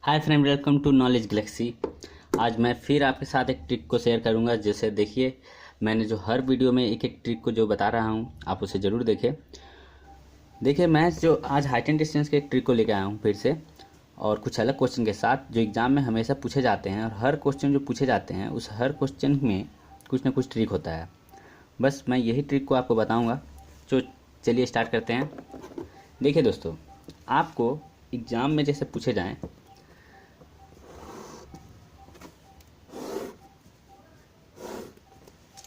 Hi friend, welcome to knowledge galaxy. आज मैं फिर आपके साथ एक ट्रिक को शेयर करूंगा। जैसे देखिए, मैंने जो हर वीडियो में एक एक ट्रिक को जो बता रहा हूं, आप उसे ज़रूर देखें। देखिए, मैं जो आज हाइट एंड डिस्टेंस के एक ट्रिक को लेकर आया हूं फिर से, और कुछ अलग क्वेश्चन के साथ जो एग्ज़ाम में हमेशा पूछे जाते हैं। और हर क्वेश्चन जो पूछे जाते हैं उस हर क्वेश्चन में कुछ ना कुछ ट्रिक होता है। बस मैं यही ट्रिक को आपको बताऊँगा। तो चलिए स्टार्ट करते हैं। देखिए दोस्तों, आपको एग्ज़ाम में जैसे पूछे जाएँ,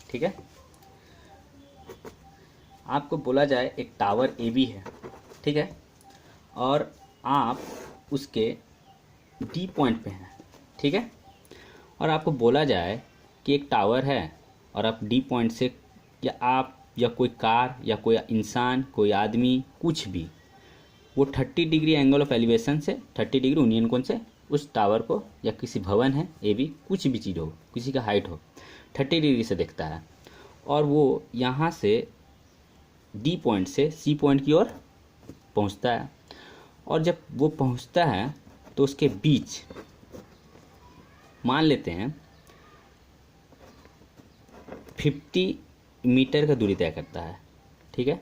ठीक है, आपको बोला जाए एक टावर ए बी है, ठीक है, और आप उसके डी पॉइंट पे हैं, ठीक है, और आपको बोला जाए कि एक टावर है और आप डी पॉइंट से, या आप या कोई कार या कोई इंसान, कोई आदमी, कुछ भी, वो 30 डिग्री एंगल ऑफ एलिवेशन से, 30 डिग्री यूनियन कोण से उस टावर को, या किसी भवन है ए बी, कुछ भी चीज़ हो, किसी का हाइट हो, 30 डिग्री से देखता है। और वो यहाँ से डी पॉइंट से सी पॉइंट की ओर पहुँचता है। और जब वो पहुँचता है तो उसके बीच मान लेते हैं 50 मीटर का दूरी तय करता है, ठीक है।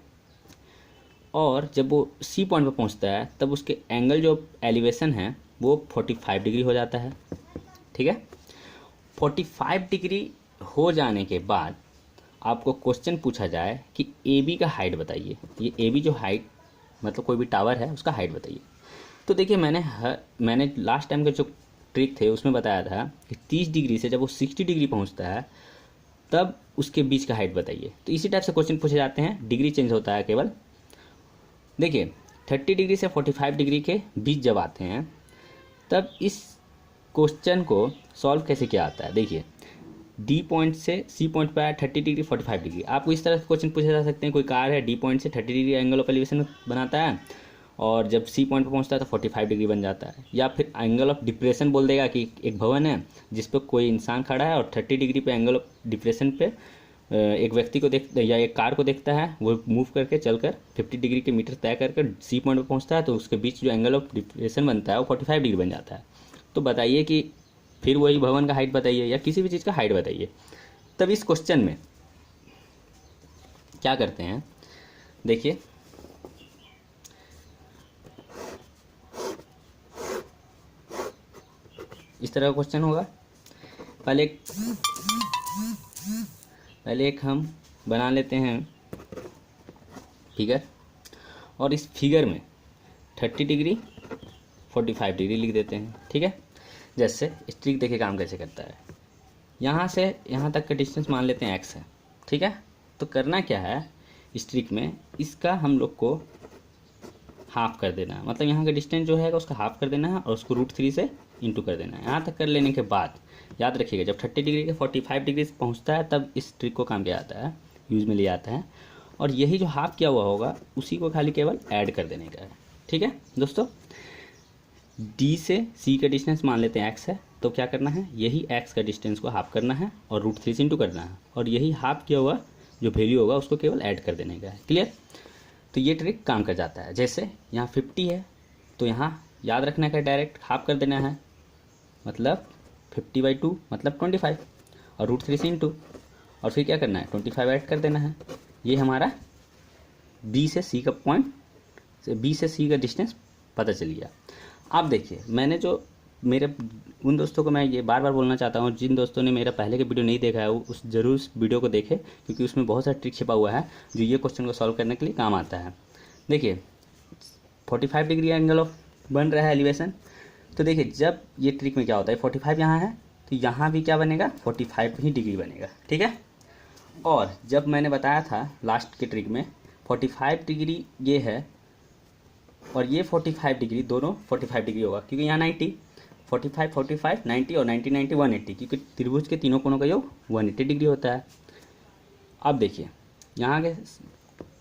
और जब वो सी पॉइंट पर पहुँचता है तब उसके एंगल जो एलिवेशन है वो 45 डिग्री हो जाता है, ठीक है। 45 डिग्री हो जाने के बाद आपको क्वेश्चन पूछा जाए कि ए बी का हाइट बताइए। ये ए बी जो हाइट, मतलब कोई भी टावर है उसका हाइट बताइए। तो देखिए, मैंने लास्ट टाइम के जो ट्रिक थे उसमें बताया था कि 30 डिग्री से जब वो 60 डिग्री पहुंचता है तब उसके बीच का हाइट बताइए। तो इसी टाइप से क्वेश्चन पूछे जाते हैं, डिग्री चेंज होता है केवल। देखिए, 30 डिग्री से 45 डिग्री के बीच जब आते हैं तब इस क्वेश्चन को सॉल्व कैसे किया जाता है। देखिए, डी पॉइंट से सी पॉइंट पर आया 30 डिग्री 45 डिग्री। आपको इस तरह से क्वेश्चन पूछे जा सकते हैं, कोई कार है, डी पॉइंट से 30 डिग्री एंगल ऑफ एलिवेशन बनाता है और जब सी पॉइंट पर पहुंचता है तो 45 डिग्री बन जाता है। या फिर एंगल ऑफ डिप्रेशन बोल देगा कि एक भवन है जिस पर कोई इंसान खड़ा है और 30 डिग्री पे एंगल ऑफ डिप्रेशन पे एक व्यक्ति को देख, या एक कार को देखता है, वो मूव करके चलकर 50 डिग्री के मीटर तय करके सी पॉइंट पर पहुँचता है, तो उसके बीच जो एंगल ऑफ डिप्रेशन बनता है वो 45 डिग्री बन जाता है। तो बताइए कि फिर वही भवन का हाइट बताइए या किसी भी चीज़ का हाइट बताइए। तब इस क्वेश्चन में क्या करते हैं, देखिए, इस तरह का क्वेश्चन होगा। पहले एक हम बना लेते हैं फिगर, और इस फिगर में 30 डिग्री 45 डिग्री लिख देते हैं, ठीक है। जैसे स्ट्रिक देखिए काम कैसे करता है। यहाँ से यहाँ तक का डिस्टेंस मान लेते हैं x है, ठीक है। तो करना क्या है, स्ट्रिक में इसका हम लोग को हाफ कर देना है, मतलब यहाँ का डिस्टेंस जो है उसका हाफ कर देना है और उसको √3 से इंटू कर देना है। यहाँ तक कर लेने के बाद याद रखिएगा, जब 30 डिग्री के 45 डिग्री से पहुँचता है तब इस ट्रिक को काम किया जाता है, यूज में लिया जाता है। और यही जो हाफ किया हुआ होगा उसी को खाली केवल ऐड कर देने का है, ठीक है दोस्तों। डी से सी का डिस्टेंस मान लेते हैं x है, तो क्या करना है, यही x का डिस्टेंस को हाफ करना है और √3 से इंटू करना है, और यही हाफ किया हुआ जो वैल्यू होगा उसको केवल ऐड कर देने का है। क्लियर? तो ये ट्रिक काम कर जाता है। जैसे यहाँ 50 है तो यहाँ याद रखना है डायरेक्ट हाफ कर देना है, मतलब 50/2 मतलब 25, और √3 से इंटू, और फिर क्या करना है 25 ऐड कर देना है। ये हमारा बी से सी का पॉइंट, बी से सी का डिस्टेंस पता चल गया। आप देखिए, मैंने जो मेरे उन दोस्तों को मैं ये बार बार बोलना चाहता हूँ, जिन दोस्तों ने मेरा पहले के वीडियो नहीं देखा है वो उस जरूर उस वीडियो को देखें, क्योंकि उसमें बहुत सारा ट्रिक छिपा हुआ है जो ये क्वेश्चन को सॉल्व करने के लिए काम आता है। देखिए, 45 डिग्री एंगल ऑफ बन रहा है एलिवेशन। तो देखिए, जब ये ट्रिक में क्या होता है, 45 यहाँ है तो यहाँ भी क्या बनेगा, 45 ही डिग्री बनेगा, ठीक है। और जब मैंने बताया था लास्ट के ट्रिक में 45 डिग्री ये है और ये 45 डिग्री, दोनों 45 डिग्री होगा, क्योंकि यहाँ 90, 45 45 90 और 90 90 180, क्योंकि त्रिभुज के तीनों कोणों का योग 180 डिग्री होता है। अब देखिए, यहाँ के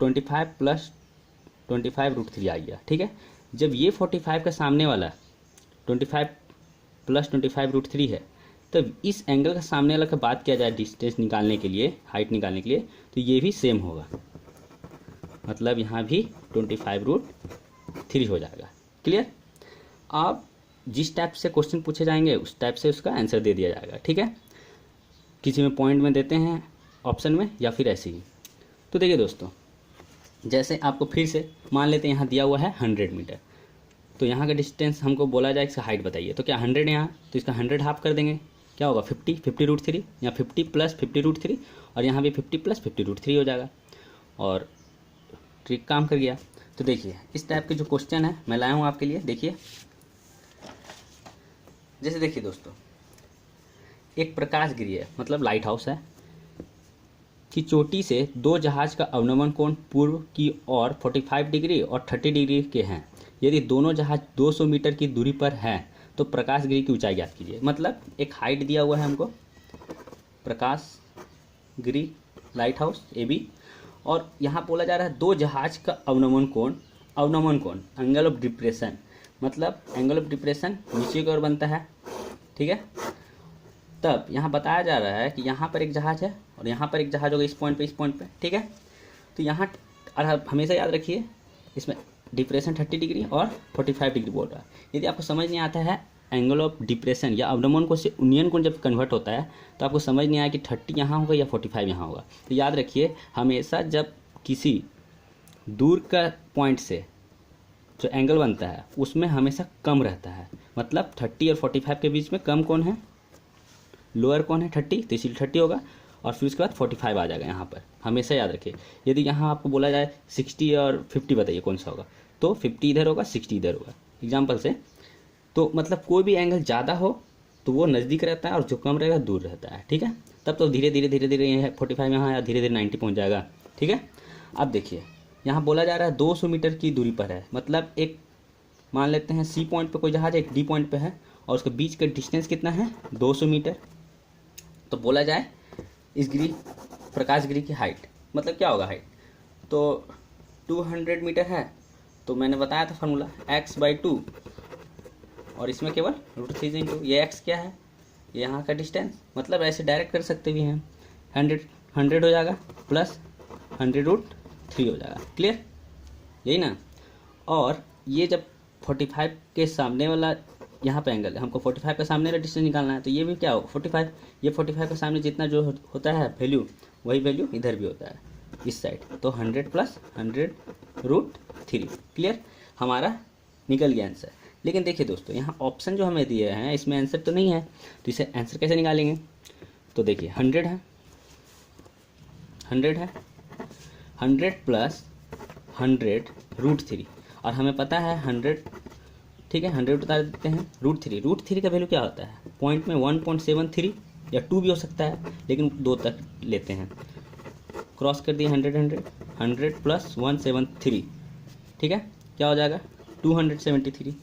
25 + 25 √3 आ गया, ठीक है। जब ये 45 का सामने वाला 25 + 25 √3 है, तब इस एंगल का सामने वाला का बात किया जाए डिस्टेंस निकालने के लिए, हाइट निकालने के लिए, तो ये भी सेम होगा, मतलब यहाँ भी 25 √3 हो जाएगा। क्लियर? अब जिस टाइप से क्वेश्चन पूछे जाएंगे उस टाइप से उसका आंसर दे दिया जाएगा, ठीक है। किसी में पॉइंट में देते हैं ऑप्शन में या फिर ऐसे ही। तो देखिए दोस्तों, जैसे आपको फिर से मान लेते हैं यहाँ दिया हुआ है 100 मीटर, तो यहाँ का डिस्टेंस हमको बोला जाए इसका हाइट बताइए, तो क्या 100 यहाँ, तो इसका 100 हाफ कर देंगे, क्या होगा 50 √3, या 50 + 50 √3, और यहाँ भी 50 + 50 √3 हो जाएगा, और ट्रिक काम कर गया। तो देखिए इस टाइप के जो क्वेश्चन है मैं लाया हूँ आपके लिए। देखिए जैसे देखिए दोस्तों, एक प्रकाश गृह है, मतलब लाइट हाउस है, की चोटी से दो जहाज का अवनमन कोण पूर्व की ओर 45 डिग्री और 30 डिग्री के हैं। यदि दोनों जहाज 200 मीटर की दूरी पर हैं तो प्रकाश गृह की ऊंचाई ज्ञात कीजिए। मतलब एक हाइट दिया हुआ है हमको, प्रकाश गृह लाइट हाउस AB, और यहाँ बोला जा रहा है दो जहाज का अवनमन कोण, अवनमन कोण एंगल ऑफ डिप्रेशन, मतलब एंगल ऑफ डिप्रेशन नीचे की ओर बनता है, ठीक है। तब यहाँ बताया जा रहा है कि यहाँ पर एक जहाज है और यहाँ पर एक जहाज होगा, इस पॉइंट पे, ठीक है। तो यहाँ और हमेशा याद रखिए इसमें डिप्रेशन 30 डिग्री और 45 डिग्री बोल रहा है। यदि आपको समझ नहीं आता है एंगल ऑफ डिप्रेशन या अवनमन कोण से उन्नयन कोण जब कन्वर्ट होता है तो आपको समझ नहीं आया कि 30 यहाँ होगा या 45 यहाँ होगा, तो याद रखिए हमेशा जब किसी दूर का पॉइंट से जो एंगल बनता है उसमें हमेशा कम रहता है, मतलब 30 और 45 के बीच में कम कौन है, लोअर कौन है 30, तो इसीलिए 30 होगा, और फिर उसके बाद 45 आ जाएगा यहाँ पर, हमेशा याद रखिए। यदि यहाँ आपको बोला जाए 60 और 50 बताइए कौन सा होगा, तो 50 इधर होगा 60 इधर होगा, एग्जाम्पल से। तो मतलब कोई भी एंगल ज़्यादा हो तो वो नज़दीक रहता है और जो कम रहेगा दूर रहता है, ठीक है। तब तो धीरे धीरे ये 45 यहाँ या धीरे धीरे 90 पहुँच जाएगा, ठीक है। अब देखिए यहाँ बोला जा रहा है 200 मीटर की दूरी पर है, मतलब एक मान लेते हैं C पॉइंट पर कोई जहाज एक D पॉइंट पर है और उसके बीच का डिस्टेंस कितना है 200 मीटर। तो बोला जाए इस गृह प्रकाश गृह की हाइट, मतलब क्या होगा हाइट, तो 200 मीटर है, तो मैंने बताया था फार्मूला x/2, और इसमें केवल √3 ये x क्या है, ये यहाँ का डिस्टेंस, मतलब ऐसे डायरेक्ट कर सकते भी हैं, 100 हो जाएगा प्लस 100√3 हो जाएगा, क्लियर, यही ना। और ये जब 45 के सामने वाला यहाँ पे एंगल है, हमको 45 का सामने वाला डिस्टेंस निकालना है, तो ये भी क्या होगा 45, ये 45 के सामने जितना जो होता है वैल्यू, वही वैल्यू इधर भी होता है इस साइड, तो 100 + 100√3, क्लियर, हमारा निकल गया आंसर। लेकिन देखिए दोस्तों यहाँ ऑप्शन जो हमें दिए हैं इसमें आंसर तो नहीं है, तो इसे आंसर कैसे निकालेंगे, तो देखिए 100 है 100 + 100√3, और हमें पता है 100, ठीक है, 100 बता देते हैं, √3 का वैल्यू क्या होता है, पॉइंट में 1.73 या 2 भी हो सकता है, लेकिन 2 तक लेते हैं, क्रॉस कर दिए 100 + 173, ठीक है, क्या हो जाएगा 273,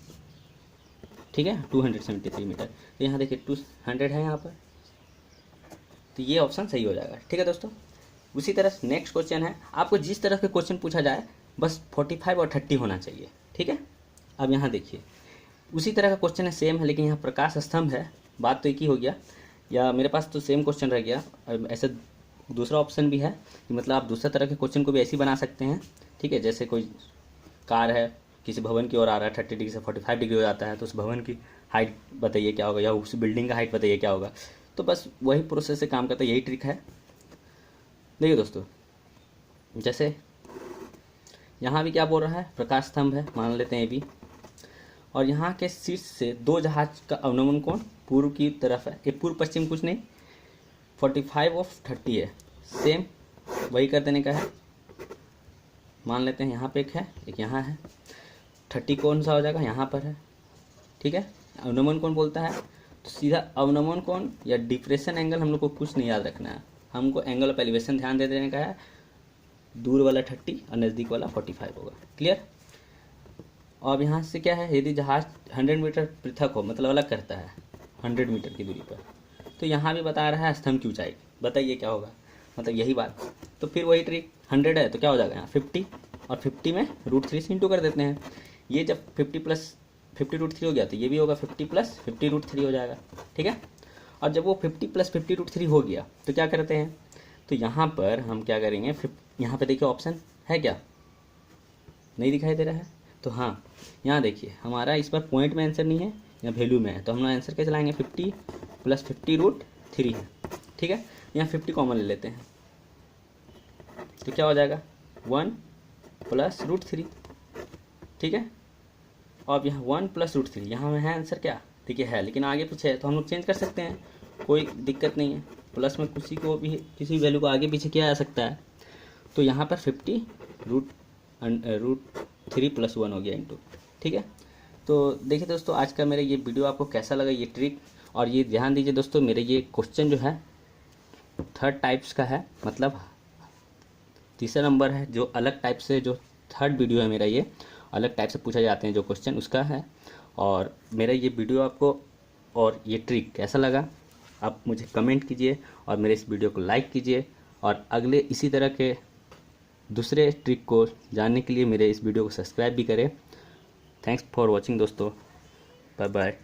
ठीक है 273 मीटर। तो यहाँ देखिए 200 है यहाँ पर, तो ये ऑप्शन सही हो जाएगा, ठीक है दोस्तों। उसी तरह नेक्स्ट क्वेश्चन है, आपको जिस तरह के क्वेश्चन पूछा जाए बस 45 और 30 होना चाहिए, ठीक है। अब यहाँ देखिए उसी तरह का क्वेश्चन है, सेम है, लेकिन यहाँ प्रकाश स्तंभ है, बात तो एक ही हो गया, या मेरे पास तो सेम क्वेश्चन रह गया। ऐसे दूसरा ऑप्शन भी है कि मतलब आप दूसरा तरह के क्वेश्चन को भी ऐसे ही बना सकते हैं, ठीक है। जैसे कोई कार है किसी भवन की ओर आ रहा है, 30 डिग्री से 45 डिग्री हो जाता है, तो उस भवन की हाइट बताइए क्या होगा, या उस बिल्डिंग का हाइट बताइए क्या होगा, तो बस वही प्रोसेस से काम करता है, यही ट्रिक है। देखिए दोस्तों जैसे यहाँ भी क्या बोल रहा है, प्रकाश स्तंभ है, मान लेते हैं AB, और यहाँ के शीर्ष से दो जहाज का अवनमन कोण पूर्व की तरफ है, ये पूर्व पश्चिम कुछ नहीं, 45 और 30 है, सेम वही कर देने का है। मान लेते हैं यहाँ पे एक है एक यहाँ है, 30 कौन सा हो जाएगा यहाँ पर है, ठीक है। अवनमन कोण बोलता है तो सीधा अवनमन कोण या डिप्रेशन एंगल हम लोग को कुछ नहीं याद रखना है, हमको एंगल ऑफ एलिवेशन ध्यान दे देने का है, दूर वाला 30 और नज़दीक वाला 45 होगा, क्लियर। और अब यहाँ से क्या है, यदि जहाज 100 मीटर पृथक हो, मतलब अलग करता है 100 मीटर की दूरी पर, तो यहाँ भी बता रहा है स्तंभ की ऊंचाई, बताइए क्या होगा, मतलब यही बात। तो फिर वही ट्रिक, 100 है तो क्या हो जाएगा यहाँ 50, और 50 में √3 से इंटू कर देते हैं, ये जब 50 + 50√3 हो गया तो ये भी होगा 50 + 50√3 हो जाएगा, ठीक है। और जब वो 50 + 50√3 हो गया तो क्या करते हैं, तो यहाँ पर हम क्या करेंगे, यहाँ पे देखिए ऑप्शन है क्या, नहीं दिखाई दे रहा है, तो हाँ यहाँ देखिए हमारा इस पर पॉइंट में आंसर नहीं है, या वैल्यू में है, तो हम आंसर कैसे लाएंगे, 50 + 50√3 है, ठीक है। यहाँ 50 कॉमन ले लेते हैं, तो क्या हो जाएगा 1 + √3, ठीक है। अब यहाँ 1 + √3, यहाँ में है आंसर क्या, देखिए है, लेकिन आगे पीछे है तो हम लोग चेंज कर सकते हैं, कोई दिक्कत नहीं है। प्लस में किसी वैल्यू को आगे पीछे किया जा सकता है। तो यहाँ पर 50 √3 + 1 हो गया इंटू, ठीक है। तो देखिए दोस्तों, आज का मेरा ये वीडियो आपको कैसा लगा, ये ट्रिक। और ये ध्यान दीजिए दोस्तों, मेरे ये क्वेश्चन जो है 3rd टाइप्स का है, मतलब तीसरा नंबर है, जो अलग टाइप से, जो 3rd वीडियो है मेरा, ये अलग टाइप से पूछा जाते हैं जो क्वेश्चन, उसका है। और मेरा ये वीडियो आपको और ये ट्रिक कैसा लगा आप मुझे कमेंट कीजिए, और मेरे इस वीडियो को लाइक कीजिए, और अगले इसी तरह के दूसरे ट्रिक को जानने के लिए मेरे इस वीडियो को सब्सक्राइब भी करें। थैंक्स फॉर वॉचिंग दोस्तों, बाय बाय।